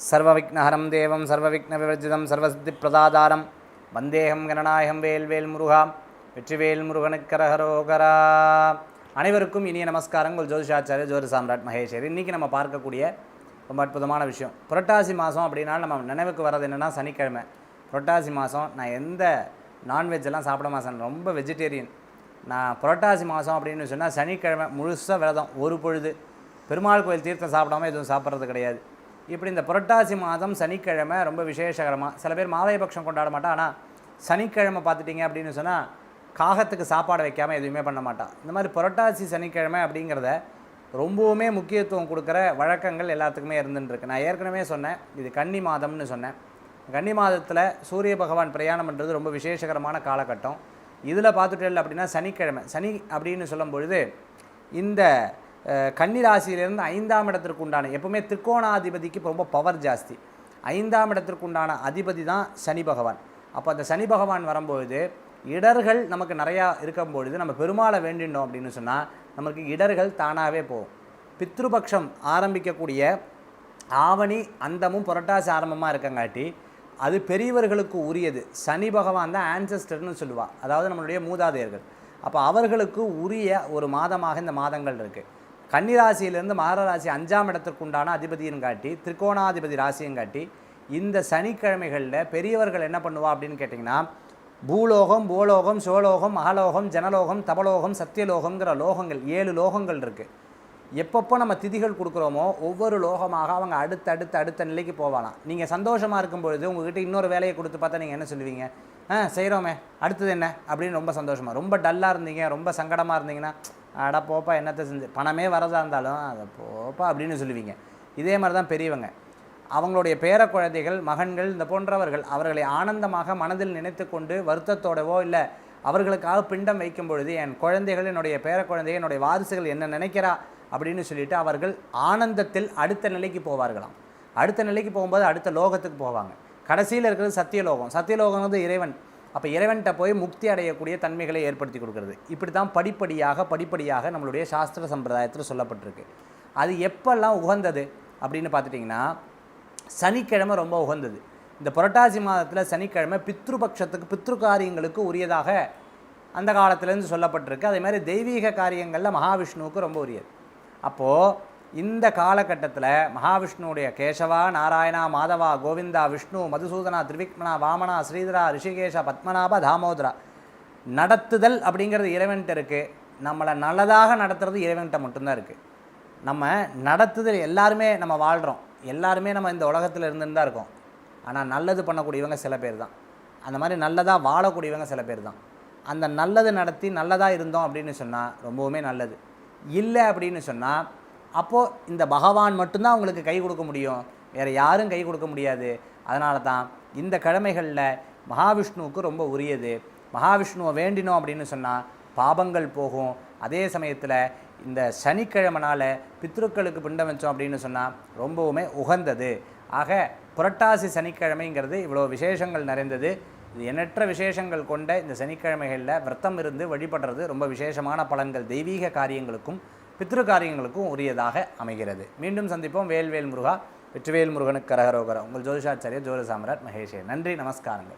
சர்வவிக்னஹரம் தேவம் சர்வவிக்ன விவர்ஜிதம் சர்வசித்தி பிரதாதாரம் வந்தேகம் கணநாயகம் வேல்வேல் முருகா வெற்றிவேல் முருகனுக்கரகரோகரா. அனைவருக்கும் இனிய நமஸ்காரங்கள். ஜோதிஷாச்சாரிய ஜோதி சாம்ராட் மகேஸ்வரி. இன்றைக்கி நம்ம பார்க்கக்கூடிய ரொம்ப அற்புதமான விஷயம் புரட்டாசி மாதம் அப்படின்னா நம்ம நினைவுக்கு வர்றது என்னென்னா சனிக்கிழமை. புரட்டாசி மாதம் நான் எந்த நான்வெஜ்ஜெல்லாம் சாப்பிட மாட்டேன், ரொம்ப வெஜிடேரியன். நான் புரட்டாசி மாதம் அப்படின்னு சொன்னால் சனிக்கிழமை முழுசாக விரதம், ஒரு பொழுது பெருமாள் கோயில் தீர்த்தம் சாப்பிடாமல் எதுவும் சாப்பிட்றது கிடையாது. இப்படி இந்த புரட்டாசி மாதம் சனிக்கிழமை ரொம்ப விசேஷகரமாக, சில பேர் மாதபக்ஷம் கொண்டாட மாட்டா, ஆனால் சனிக்கிழமை பார்த்துட்டிங்க அப்படின்னு சொன்னால் காகத்துக்கு சாப்பாடு வைக்காமல் எதுவுமே பண்ண மாட்டான். இந்த மாதிரி புரட்டாசி சனிக்கிழமை அப்படிங்கிறத ரொம்பவுமே முக்கியத்துவம் கொடுக்குற வழக்கங்கள் எல்லாத்துக்குமே இருந்துருக்கு. நான் ஏற்கனவே சொன்னேன், இது கன்னி மாதம்னு சொன்னேன். கன்னி மாதத்தில் சூரிய பகவான் பிரயாணம் பண்ணுறது ரொம்ப விசேஷகரமான காலகட்டம். இதில் பார்த்துட்டேன் அப்படின்னா சனிக்கிழமை, சனி அப்படின்னு சொல்லும் பொழுது இந்த கன்னி ராசியிலிருந்து 5ஆம் இடத்திற்கு உண்டான, எப்பவுமே திரிகோணாதிபதிக்கு ரொம்ப பவர் ஜாஸ்தி. 5ஆம் இடத்திற்கு உண்டான அதிபதி தான் சனி பகவான். அப்போ அந்த சனி பகவான் வரும்பொழுது இடர்கள் நமக்கு நிறையா இருக்கும்பொழுது நம்ம பெருமாளை வேண்டினோம் அப்படின்னு சொன்னால் நமக்கு இடர்கள் தானாகவே போகும். பித்ருபக்ஷம் ஆரம்பிக்கக்கூடிய ஆவணி அந்தமும் புரட்டாசி ஆரம்பமாக இருக்கங்காட்டி அது பெரியவர்களுக்கு உரியது. சனி பகவான் தான் ஆன்சஸ்டர்னு சொல்லுவாள், அதாவது நம்மளுடைய மூதாதையர்கள். அப்போ அவர்களுக்கு உரிய ஒரு மாதமாக இந்த மாதங்கள் இருக்குது. கன்னிராசியிலேருந்து மகர ராசி 5ஆம் இடத்திற்கு உண்டான அதிபதியும் காட்டி திரிகோணாதிபதி ராசியும் காட்டி இந்த சனிக்கிழமைகளில் பெரியவர்கள் என்ன பண்ணுவா அப்படின்னு கேட்டிங்கன்னா, பூலோகம், பூலோகம், சிவலோகம், மகலோகம், ஜனலோகம், தபலோகம், சத்தியலோகங்கிற லோகங்கள் 7 லோகங்கள் இருக்குது. எப்பப்போ நம்ம திதிகள் கொடுக்குறோமோ ஒவ்வொரு லோகமாக அவங்க அடுத்த நிலைக்கு போகலாம். நீங்கள் சந்தோஷமாக இருக்கும் பொழுது உங்கள்கிட்ட இன்னொரு வேலையை கொடுத்து பார்த்தா நீங்கள் என்ன சொல்லுவீங்க? செய்கிறோமே, அடுத்தது என்ன அப்படின்னு ரொம்ப சந்தோஷமாக. ரொம்ப டல்லாக இருந்தீங்க, ரொம்ப சங்கடமாக இருந்தீங்கன்னா, அட போப்பா என்னத்தை செஞ்சு, பணமே வரதா இருந்தாலும் அதை போப்பா அப்படின்னு சொல்லுவீங்க. இதே மாதிரி தான் பெரியவங்க அவங்களுடைய பேர குழந்தைகள், மகன்கள், இந்த போன்றவர்கள் அவர்களை ஆனந்தமாக மனதில் நினைத்து கொண்டு வருத்தத்தோடவோ இல்லை அவர்களுக்காக பிண்டம் வைக்கும் பொழுது என் குழந்தைகள், என்னுடைய பேர குழந்தைகள், என்னுடைய வாரிசுகள் என்ன நினைக்கிறா அப்படின்னு சொல்லிட்டு அவர்கள் ஆனந்தத்தில் அடுத்த நிலைக்கு போவார்களாம். அடுத்த நிலைக்கு போகும்போது அடுத்த லோகத்துக்கு போவாங்க. கடைசியில் இருக்கிறது சத்தியலோகம். சத்தியலோகம் வந்து இறைவன். அப்போ இறைவன்கிட்ட போய் முக்தி அடையக்கூடிய தன்மைகளை ஏற்படுத்தி கொடுக்குறது. இப்படி தான் படிப்படியாக நம்மளுடைய சாஸ்திர சம்பிரதாயத்தில் சொல்லப்பட்டிருக்கு. அது எப்பெல்லாம் உகந்தது அப்படின்னு பார்த்துட்டிங்கன்னா சனிக்கிழமை ரொம்ப உகந்தது. இந்த புரட்டாசி மாதத்தில் சனிக்கிழமை பித்ருபக்ஷத்துக்கு, பித்ரு காரியங்களுக்கு உரியதாக அந்த காலத்திலேருந்து சொல்லப்பட்டிருக்கு. அதே மாதிரி தெய்வீக காரியங்களில் மகாவிஷ்ணுவுக்கு ரொம்ப உரியது. அப்போது இந்த காலகட்டத்தில் மகாவிஷ்ணுவுடைய கேசவா, நாராயணா, மாதவா, கோவிந்தா, விஷ்ணு, மதுசூதனா, திரிவிக்மனா, வாமனா, ஸ்ரீதரா, ரிஷிகேஷா, பத்மநாபா, தாமோதரா நடத்துதல் அப்படிங்கிறது இறைவன்கிட்ட இருக்குது. நம்மளை நல்லதாக நடத்துறது இறைவன்கிட்ட மட்டும்தான் இருக்குது. நம்ம நடத்துதல் எல்லாருமே நம்ம வாழ்கிறோம், எல்லாருமே நம்ம இந்த உலகத்தில் இருந்துன்னு தான் இருக்கோம். ஆனால் நல்லது பண்ணக்கூடியவங்க சில பேர் தான். அந்த மாதிரி நல்லதாக வாழக்கூடியவங்க சில பேர் தான். அந்த நல்லது நடத்தி நல்லதாக இருந்தோம் அப்படின்னு சொன்னால் ரொம்பவுமே நல்லது. இல்லை அப்படின்னு சொன்னால் அப்போது இந்த பகவான் மட்டும்தான் அவங்களுக்கு கை கொடுக்க முடியும், வேறு யாரும் கை கொடுக்க முடியாது. அதனால தான் இந்த கிழமைகளில் மகாவிஷ்ணுவுக்கு ரொம்ப உரியது. மகாவிஷ்ணுவை வேண்டினோம் அப்படின்னு சொன்னால் பாபங்கள் போகும். அதே சமயத்தில் இந்த சனிக்கிழமைனால் பித்ருக்களுக்கு பிண்டம் வச்சோம் அப்படின்னு சொன்னால் ரொம்பவுமே உகந்தது. ஆக புரட்டாசி சனிக்கிழமைங்கிறது இவ்வளோ விசேஷங்கள் நிறைந்தது. இது எண்ணற்ற விசேஷங்கள் கொண்ட இந்த சனிக்கிழமைகளில் விரதம் இருந்து வழிபடுறது ரொம்ப விசேஷமான பலன்கள் தெய்வீக காரியங்களுக்கும் பித்ரு காரியங்களுக்கும் உரியதாக அமைகிறது. மீண்டும் சந்திப்போம். வேல்வேல் முருகா வெற்றிவேல் முருகனுக்கு கரகரோகரா. உங்கள் ஜோதிஷாச்சாரிய ஜோதி சாம்ராட் மகேஷே. நன்றி, நமஸ்காரங்கள்.